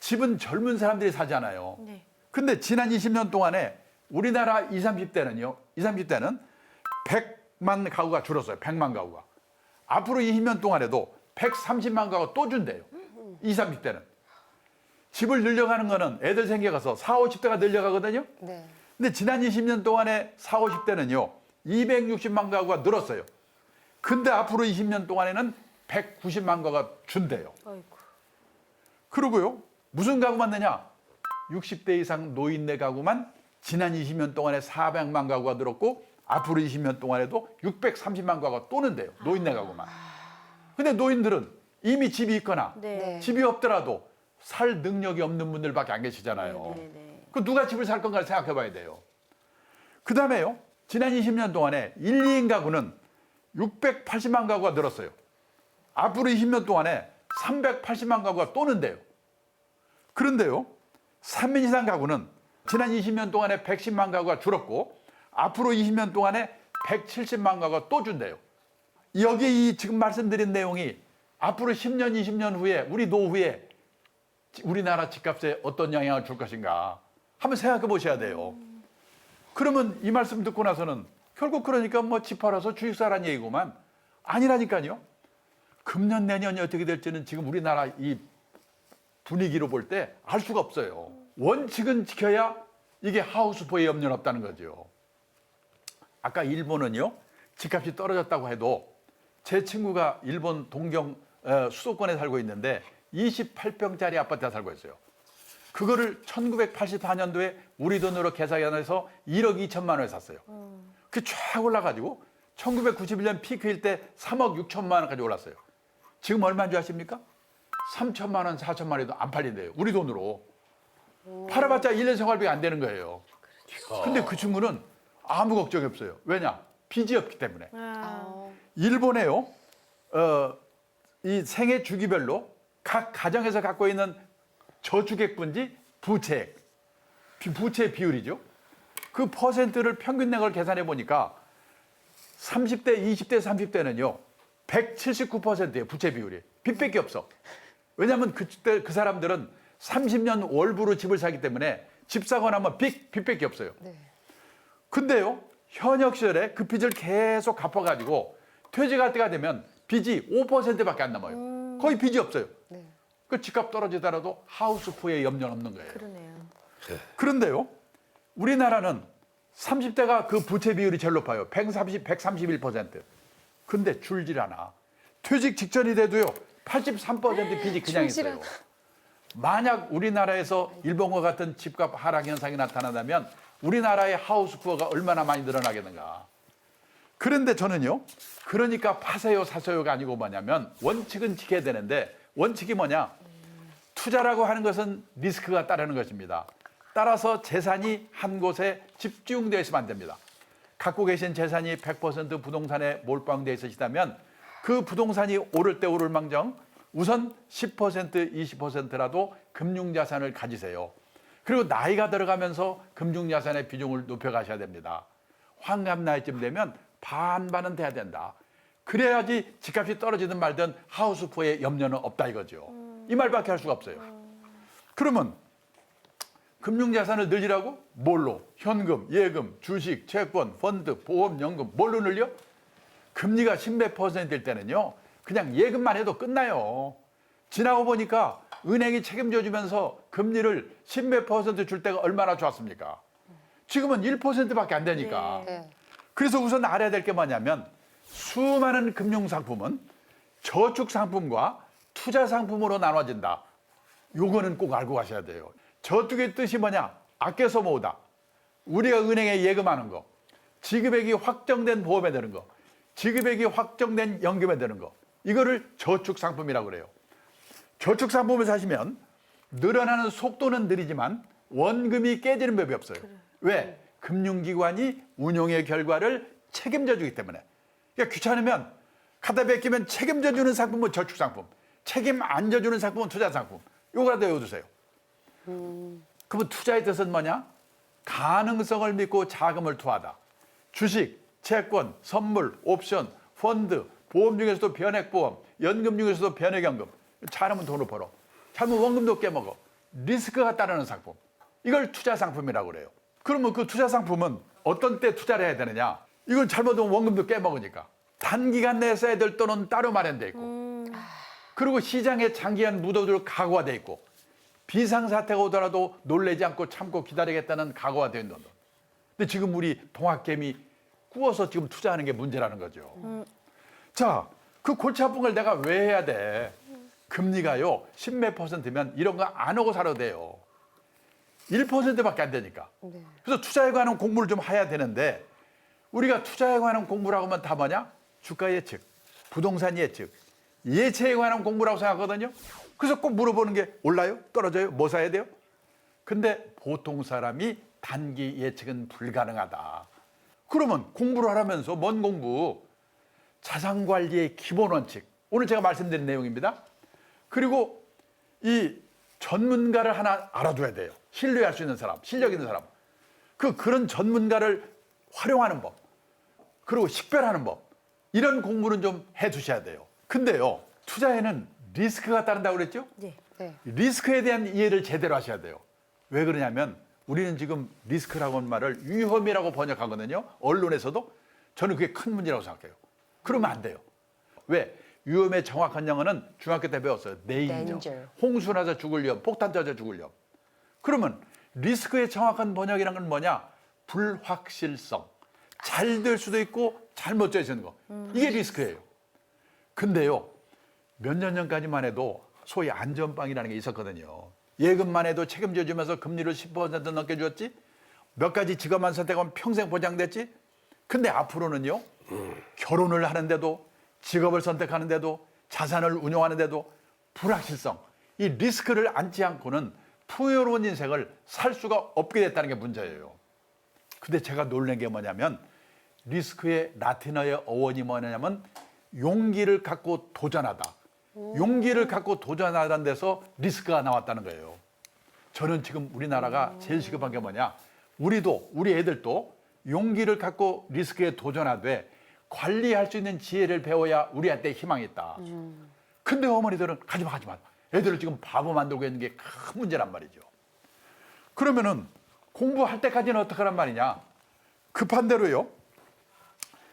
집은 젊은 사람들이 사잖아요. 네. 근데 지난 20년 동안에 우리나라 20, 30대는요. 20, 30대는 100만 가구가 줄었어요. 100만 가구가. 앞으로 20년 동안에도 130만 가구가 또 준대요. 20, 30대는. 집을 늘려가는 거는 애들 생겨가서 40, 50대가 늘려가거든요. 네. 근데 지난 20년 동안에 40, 50대는요. 260만 가구가 늘었어요. 근데 앞으로 20년 동안에는 190만 가구가 준대요. 아이고. 그러고요. 무슨 가구만 느냐? 60대 이상 노인네 가구만 지난 20년 동안에 400만 가구가 늘었고 앞으로 20년 동안에도 630만 가구가 또 는데요. 노인네 가구만. 근데 노인들은 이미 집이 있거나 네. 집이 없더라도 살 능력이 없는 분들밖에 안 계시잖아요. 네. 그 누가 집을 살 건가를 생각해 봐야 돼요. 그 다음에요. 지난 20년 동안에 1, 2인 가구는 680만 가구가 늘었어요. 앞으로 20년 동안에 380만 가구가 또 는데요. 그런데요. 3인 이상 가구는 지난 20년 동안에 110만 가구가 줄었고 앞으로 20년 동안에 170만 가구가 또 준대요. 여기 이 지금 말씀드린 내용이 앞으로 10년, 20년 후에 우리 노후에 우리나라 집값에 어떤 영향을 줄 것인가 한번 생각해 보셔야 돼요. 그러면 이 말씀 듣고 나서는 결국 그러니까 뭐 집 팔아서 주식 사라는 얘기구만. 아니라니까요. 금년 내년이 어떻게 될지는 지금 우리나라 이 분위기로 볼 때 알 수가 없어요. 원칙은 지켜야 이게 하우스포에 염려는 없다는 거죠. 아까 일본은요. 집값이 떨어졌다고 해도 제 친구가 일본 동경 수도권에 살고 있는데 28평짜리 아파트에 살고 있어요. 그거를 1984년도에 우리 돈으로 계산해서 1억 2천만 원에 샀어요. 그게 쫙 올라가지고 1991년 피크일 때 3억 6천만 원까지 올랐어요. 지금 얼마인 줄 아십니까? 3천만 원, 4천만 원에도 안 팔린대요. 우리 돈으로. 팔아봤자 1년 생활비가 안 되는 거예요. 근데 그 친구는 아무 걱정이 없어요. 왜냐? 빚이 없기 때문에. 일본에요. 이 생애 주기별로 각 가정에서 갖고 있는 저축액분지 부채액, 부채 비율이죠. 그 퍼센트를 평균 낸 걸 계산해 보니까 30대, 20대, 30대는요. 179%예요. 부채 비율이. 빚밖에 없어. 왜냐하면 그때 그 사람들은 30년 월부로 집을 사기 때문에 집 사고 나면 빚밖에 없어요. 네. 근데요. 현역 시절에 그 빚을 계속 갚아가지고 퇴직할 때가 되면 빚이 5%밖에 안 남아요. 거의 빚이 없어요. 네. 그 집값 떨어지더라도 하우스포에 염려는 없는 거예요. 그러네요. 그런데요. 우리나라는 30대가 그 부채 비율이 제일 높아요. 131%. 근데 줄질 않아. 퇴직 직전이 돼도요. 83% 빚이 그냥 있어요. 만약 우리나라에서 일본과 같은 집값 하락 현상이 나타난다면 우리나라의 하우스푸어가 얼마나 많이 늘어나겠는가. 그런데 저는요. 그러니까 파세요 사세요가 아니고 뭐냐면 원칙은 지켜야 되는데 원칙이 뭐냐. 투자라고 하는 것은 리스크가 따르는 것입니다. 따라서 재산이 한 곳에 집중되어 있으면 안 됩니다. 갖고 계신 재산이 100% 부동산에 몰빵되어 있으시다면 그 부동산이 오를 때 오를 망정 우선 10%, 20%라도 금융자산을 가지세요. 그리고 나이가 들어가면서 금융자산의 비중을 높여가셔야 됩니다. 환갑 나이쯤 되면 반반은 돼야 된다. 그래야지 집값이 떨어지든 말든 하우스포에 염려는 없다 이거죠. 이 말밖에 할 수가 없어요. 그러면 금융자산을 늘리라고? 뭘로? 현금, 예금, 주식, 채권, 펀드, 보험, 연금 뭘로 늘려? 금리가 10몇 %일 때는요. 그냥 예금만 해도 끝나요. 지나고 보니까 은행이 책임져 주면서 금리를 10몇 % 줄 때가 얼마나 좋았습니까? 지금은 1%밖에 안 되니까. 네. 그래서 우선 알아야 될 게 뭐냐면 수많은 금융상품은 저축상품과 투자상품으로 나눠진다. 요거는 꼭 알고 가셔야 돼요. 저축의 뜻이 뭐냐? 아껴서 모으다. 우리가 은행에 예금하는 거. 지급액이 확정된 보험에 드는 거. 지급액이 확정된 연금에 드는 거. 이거를 저축상품이라고 그래요. 저축상품을 사시면 늘어나는 속도는 느리지만 원금이 깨지는 법이 없어요. 왜? 금융기관이 운용의 결과를 책임져 주기 때문에. 그러니까 귀찮으면 갖다 베끼면 책임져 주는 상품은 저축상품. 책임 안 져주는 상품은 투자상품. 요거라도 외워두세요. 그러면 투자의 뜻은 뭐냐? 가능성을 믿고 자금을 투하하다. 주식, 채권, 선물, 옵션, 펀드, 보험 중에서도 변액보험, 연금 중에서도 변액연금. 잘하면 돈을 벌어. 잘하면 원금도 깨먹어. 리스크가 따르는 상품. 이걸 투자 상품이라고 그래요. 그러면 그 투자 상품은 어떤 때 투자를 해야 되느냐? 이건 잘못하면 원금도 깨먹으니까. 단기간 내에 써야 될 돈은 따로 마련돼 있고, 그리고 시장에 장기간 묻어둘 각오가 돼 있고, 비상사태가 오더라도 놀라지 않고 참고 기다리겠다는 각오가 된 돈. 근데 지금 우리 동학개미 구워서 지금 투자하는 게 문제라는 거죠. 자, 그 골치 아픈 걸 내가 왜 해야 돼? 금리가요, 10몇 %면 이런 거 안 하고 살아도 돼요. 1%밖에 안 되니까. 그래서 투자에 관한 공부를 좀 해야 되는데, 우리가 투자에 관한 공부라고 하면 다 뭐냐? 주가 예측, 부동산 예측, 예체에 관한 공부라고 생각하거든요. 그래서 꼭 물어보는 게 올라요? 떨어져요? 뭐 사야 돼요? 근데 보통 사람이 단기 예측은 불가능하다. 그러면 공부를 하라면서 뭔 공부? 자산관리의 기본 원칙. 오늘 제가 말씀드린 내용입니다. 그리고 이 전문가를 하나 알아둬야 돼요. 신뢰할 수 있는 사람, 실력 있는 사람. 그런 전문가를 활용하는 법. 그리고 식별하는 법. 이런 공부는 좀 해두셔야 돼요. 근데요, 투자에는 리스크가 따른다고 그랬죠? 네. 리스크에 대한 이해를 제대로 하셔야 돼요. 왜 그러냐면 우리는 지금 리스크라고 하는 말을 위험이라고 번역하거든요. 언론에서도. 저는 그게 큰 문제라고 생각해요. 그러면 안 돼요. 왜? 위험의 정확한 영어는 중학교 때 배웠어요. Danger. 홍수 나서 죽을 위험, 폭탄 터져 죽을 위험. 그러면 리스크의 정확한 번역이란 건 뭐냐? 불확실성. 잘 될 수도 있고 잘못 될 수도 있는 거. 이게 리스크예요. 근데요, 몇 년 전까지만 해도 소위 안전빵이라는 게 있었거든요. 예금만 해도 책임져 주면서 금리를 10% 넘게 줬지. 몇 가지 직업만 선택하면 평생 보장됐지. 근데 앞으로는요, 결혼을 하는데도, 직업을 선택하는데도, 자산을 운용하는데도 불확실성, 이 리스크를 안지 않고는 풍요로운 인생을 살 수가 없게 됐다는 게 문제예요. 근데 제가 놀란 게 뭐냐면, 리스크의 라틴어의 어원이 뭐냐면 용기를 갖고 도전하다. 용기를 갖고 도전하다는 데서 리스크가 나왔다는 거예요. 저는 지금 우리나라가 제일 시급한 게 뭐냐? 우리도, 우리 애들도 용기를 갖고 리스크에 도전하되 관리할 수 있는 지혜를 배워야 우리한테 희망이 있다. 근데 어머니들은 가지마, 가지마. 애들을 지금 바보 만들고 있는 게 큰 문제란 말이죠. 그러면은 공부할 때까지는 어떻게 하란 말이냐? 급한 대로요.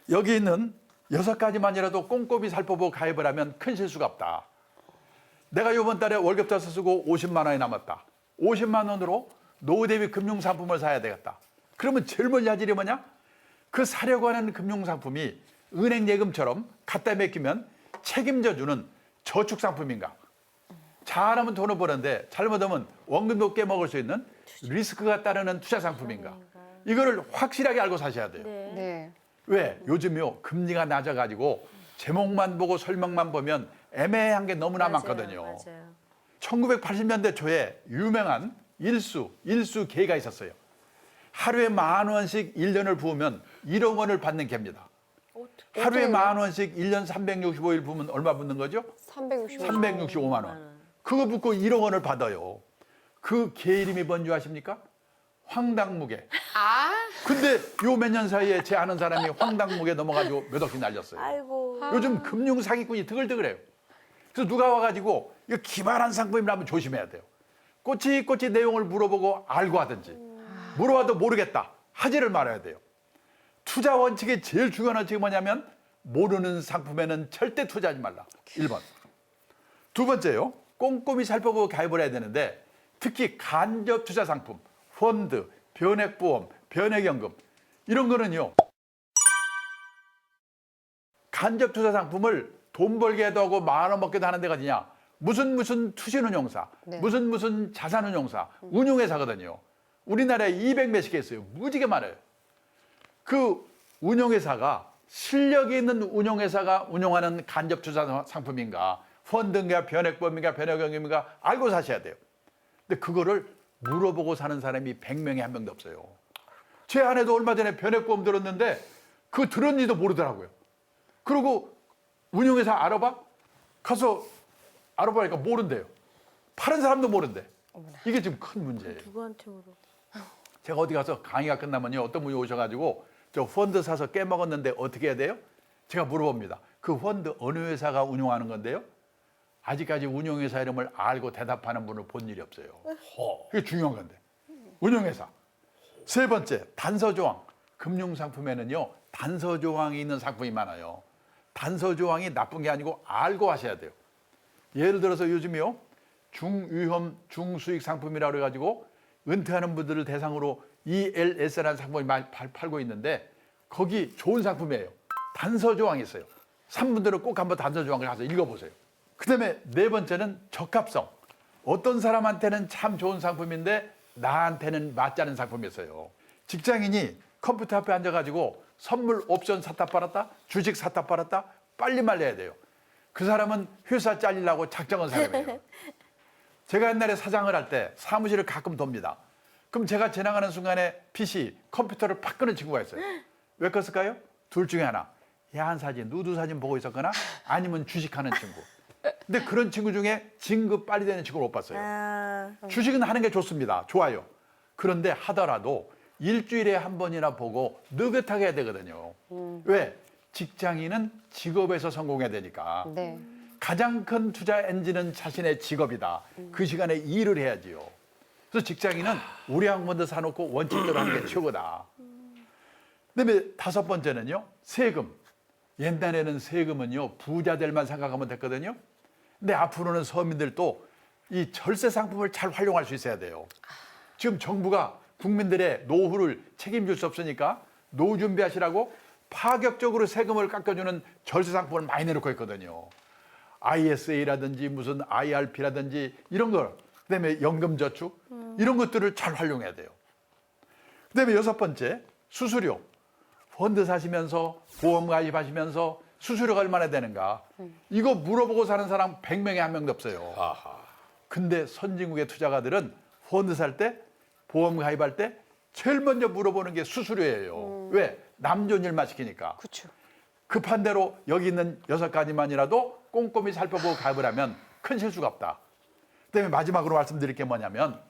여기 있는 6가지만이라도 꼼꼼히 살펴보고 가입을 하면 큰 실수가 없다. 내가 이번 달에 월급 다 쓰고 50만 원이 남았다. 50만 원으로 노후 대비 금융상품을 사야 되겠다. 그러면 제일 먼저 할 일이 뭐냐? 그 사려고 하는 금융상품이 은행 예금처럼 갖다 맡기면 책임져주는 저축상품인가? 잘하면 돈을 버는데 잘못하면 원금도 깨먹을 수 있는 리스크가 따르는 투자상품인가? 이거를 확실하게 알고 사셔야 돼요. 네. 왜? 요즘요, 금리가 낮아가지고 제목만 보고 설명만 보면 애매한 게 너무나 많거든요. 맞아요. 1980년대 초에 유명한 일수 개가 있었어요. 하루에 10,000원씩 1년을 부으면 1억 원을 받는 개입니다. 하루에 10,000원씩 1년 365일 부으면 얼마 붙는 거죠? 365만 원. 그거 붙고 1억 원을 받아요. 그 개 이름이 뭔지 아십니까? 황당무계. 근데 요 몇 년 사이에 제 아는 사람이 황당무계 넘어가지고 몇 억씩 날렸어요. 아이고. 요즘 금융 사기꾼이 드글드글해요. 그래서 누가 와가지고 이거 기발한 상품이라면 조심해야 돼요. 꼬치꼬치 내용을 물어보고 알고 하든지, 물어봐도 모르겠다 하지를 말아야 돼요. 투자 원칙의 제일 중요한 원칙이 뭐냐면 모르는 상품에는 절대 투자하지 말라. 1번. 두 번째요, 꼼꼼히 살펴보고 가입을 해야 되는데 특히 간접 투자 상품, 펀드, 변액보험, 변액연금 이런 거는요, 간접 투자 상품을 돈 벌게 해도 하고 말아 먹게도 하는 데가 어디냐? 무슨 투신운용사, 네. 무슨 자산운용사, 운용회사거든요. 우리나라에 200몇십 개 있어요. 무지개 많아요. 그 운용회사가 실력이 있는 운용회사가 운용하는 간접 투자 상품인가, 펀드인가, 변액보험인가, 변액연금인가 알고 사셔야 돼요. 근데 그거를 물어보고 사는 사람이 100명에 한 명도 없어요. 제 아내도 얼마 전에 변액보험 들었는데 그거 들었는지도 모르더라고요. 그리고 운용회사 알아봐? 가서 알아보니까 모른대요. 파는 사람도 모른대. 이게 지금 큰 문제예요. 누구한테 물어? 제가 어디 가서 강의가 끝나면요, 어떤 분이 오셔가지고 저 펀드 사서 깨먹었는데 어떻게 해야 돼요? 제가 물어봅니다. 그 펀드 어느 회사가 운용하는 건데요? 아직까지 운용회사 이름을 알고 대답하는 분을 본 일이 없어요. 그게 중요한 건데. 운용회사. 세 번째, 단서조항. 금융상품에는요, 단서조항이 있는 상품이 많아요. 단서조항이 나쁜 게 아니고 알고 하셔야 돼요. 예를 들어서 요즘이요, 중위험, 중수익 상품이라고 해가지고 은퇴하는 분들을 대상으로 ELS라는 상품을 많이 팔고 있는데 거기 좋은 상품이에요. 단서조항이 있어요. 산분들은 꼭 한번 단서조항을 가서 읽어보세요. 그 다음에 네 번째는 적합성. 어떤 사람한테는 참 좋은 상품인데 나한테는 맞지 않은 상품이었어요. 직장인이 컴퓨터 앞에 앉아가지고 선물 옵션 샀다 팔았다, 주식 샀다 팔았다 빨리 말려야 돼요. 그 사람은 회사 잘리려고 작정한 사람이에요. 제가 옛날에 사장을 할 때 사무실을 가끔 돕니다. 그럼 제가 지나가는 순간에 PC, 컴퓨터를 팍 끄는 친구가 있어요. 왜 껐을까요? 둘 중에 하나. 야한 사진, 누드 사진 보고 있었거나 아니면 주식하는 친구. 근데 그런 친구 중에 진급 빨리 되는 친구를 못 봤어요. 주식은 하는 게 좋습니다. 좋아요. 그런데 하더라도 일주일에 한 번이나 보고 느긋하게 해야 되거든요. 왜? 직장인은 직업에서 성공해야 되니까. 네. 가장 큰 투자 엔진은 자신의 직업이다. 그 시간에 일을 해야지요. 그래서 직장인은 우량 먼저 사놓고 원칙대로 하는 게 최고다. 그다음에 다섯 번째는요, 세금. 옛날에는 세금은요, 부자들만 생각하면 됐거든요. 근데 앞으로는 서민들도 이 절세 상품을 잘 활용할 수 있어야 돼요. 지금 정부가 국민들의 노후를 책임질 수 없으니까 노후 준비하시라고 파격적으로 세금을 깎아주는 절세 상품을 많이 내놓고 있거든요. ISA라든지 무슨 IRP라든지 이런 거, 그다음에 연금저축 이런 것들을 잘 활용해야 돼요. 그다음에 여섯 번째, 수수료. 펀드 사시면서 보험 가입하시면서 수수료가 얼마나 되는가. 이거 물어보고 사는 사람 100명에 한 명도 없어요. 근데 선진국의 투자가들은 펀드 살 때, 보험 가입할 때 제일 먼저 물어보는 게 수수료예요. 왜? 남 좋은 일만 시키니까. 그렇죠. 급한 대로 여기 있는 6가지만이라도 꼼꼼히 살펴보고 가입을 하면 큰 실수가 없다. 그다음에 마지막으로 말씀드릴 게 뭐냐면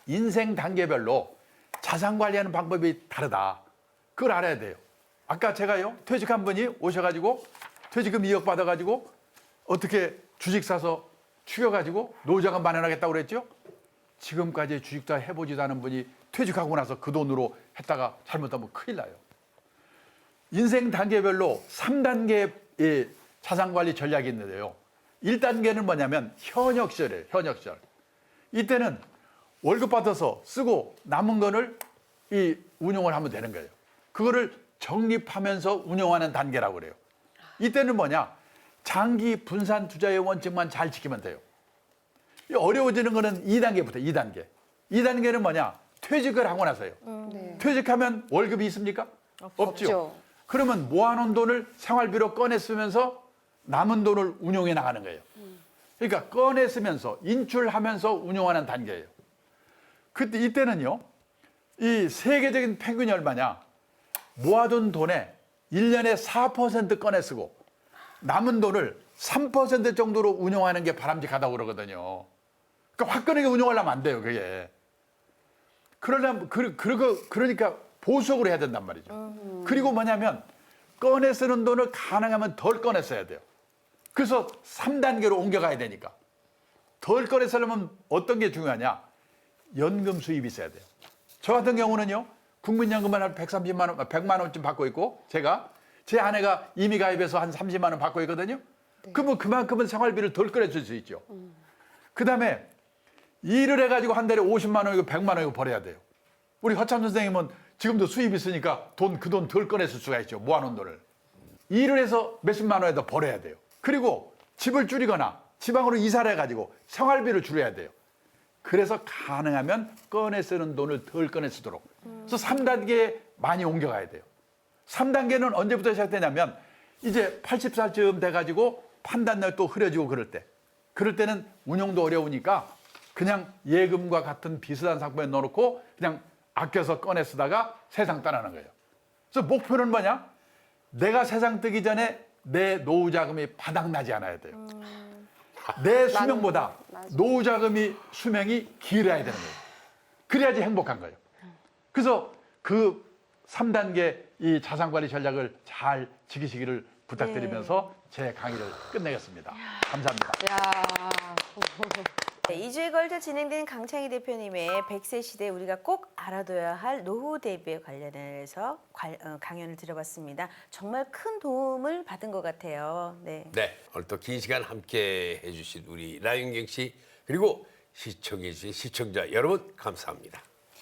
인생 단계별로 자산 관리하는 방법이 다르다. 그걸 알아야 돼요. 아까 제가요, 퇴직한 분이 오셔가지고 퇴직금 2억 받아가지고 어떻게 주식 사서 추겨가지고 노후자금 마련하겠다고 그랬죠? 지금까지 주식 다 해보지도 않은 분이 퇴직하고 나서 그 돈으로 했다가 잘못하면 큰일 나요. 인생 단계별로 3단계의 자산관리 전략이 있는데요. 1단계는 뭐냐면 현역 시절이에요. 현역 시절. 이때는 월급 받아서 쓰고 남은 거를 이 운용을 하면 되는 거예요. 그거를 적립하면서 운용하는 단계라고 그래요. 이때는 뭐냐? 장기 분산 투자의 원칙만 잘 지키면 돼요. 어려워지는 거는 2단계부터 2단계. 2단계는 뭐냐? 퇴직을 하고 나서요. 네. 퇴직하면 월급이 있습니까? 없죠. 그러면 모아놓은 돈을 생활비로 꺼내 쓰면서 남은 돈을 운용해 나가는 거예요. 그러니까 꺼내 쓰면서 인출하면서 운용하는 단계예요. 그때 이때는요, 이 세계적인 평균이 얼마냐? 모아둔 돈에 1년에 4% 꺼내 쓰고 남은 돈을 3% 정도로 운용하는 게 바람직하다고 그러거든요. 그러니까 화끈하게 운용하려면 안 돼요, 그게. 그러니까 보수적으로 해야 된단 말이죠. 그리고 뭐냐면 꺼내 쓰는 돈을 가능하면 덜 꺼내 써야 돼요. 그래서 3단계로 옮겨가야 되니까. 덜 꺼내 쓰려면 어떤 게 중요하냐? 연금 수입이 있어야 돼요. 저 같은 경우는요, 국민연금을 한 130만 원, 100만 원쯤 받고 있고, 제 아내가 이미 가입해서 한 30만 원 받고 있거든요. 그러면 그만큼은 생활비를 덜 꺼내줄 수 있죠. 그 다음에 일을 해가지고 한 달에 50만 원이고 100만 원이고 벌어야 돼요. 우리 허참 선생님은 지금도 수입이 있으니까 그 돈 덜 꺼내줄 수가 있죠. 모아놓은 돈을. 일을 해서 몇십만 원에다 벌어야 돼요. 그리고 집을 줄이거나 지방으로 이사를 해가지고 생활비를 줄여야 돼요. 그래서 가능하면 꺼내 쓰는 돈을 덜 꺼내 쓰도록. 그래서 3단계에 많이 옮겨가야 돼요. 3단계는 언제부터 시작되냐면 이제 80살쯤 돼가지고 판단력이 또 흐려지고 그럴 때는 운용도 어려우니까 그냥 예금과 같은 비슷한 상품에 넣어놓고 그냥 아껴서 꺼내 쓰다가 세상 떠나는 거예요. 그래서 목표는 뭐냐? 내가 세상 뜨기 전에 내 노후 자금이 바닥나지 않아야 돼요. 내 수명보다 노후 자금이 수명이 길어야 되는 거예요. 그래야지 행복한 거예요. 그래서 그 3단계 이 자산관리 전략을 잘 지키시기를 부탁드리면서 제 강의를 끝내겠습니다. 감사합니다. 야. 네, 2주에 걸쳐 진행된 강창희 대표님의 100세 시대 우리가 꼭 알아둬야 할 노후 대비에 관련해서 강연을 드려봤습니다. 정말 큰 도움을 받은 것 같아요. 네. 네, 오늘 또 긴 시간 함께 해주신 우리 라윤경 씨 그리고 시청해주신 시청자 여러분 감사합니다.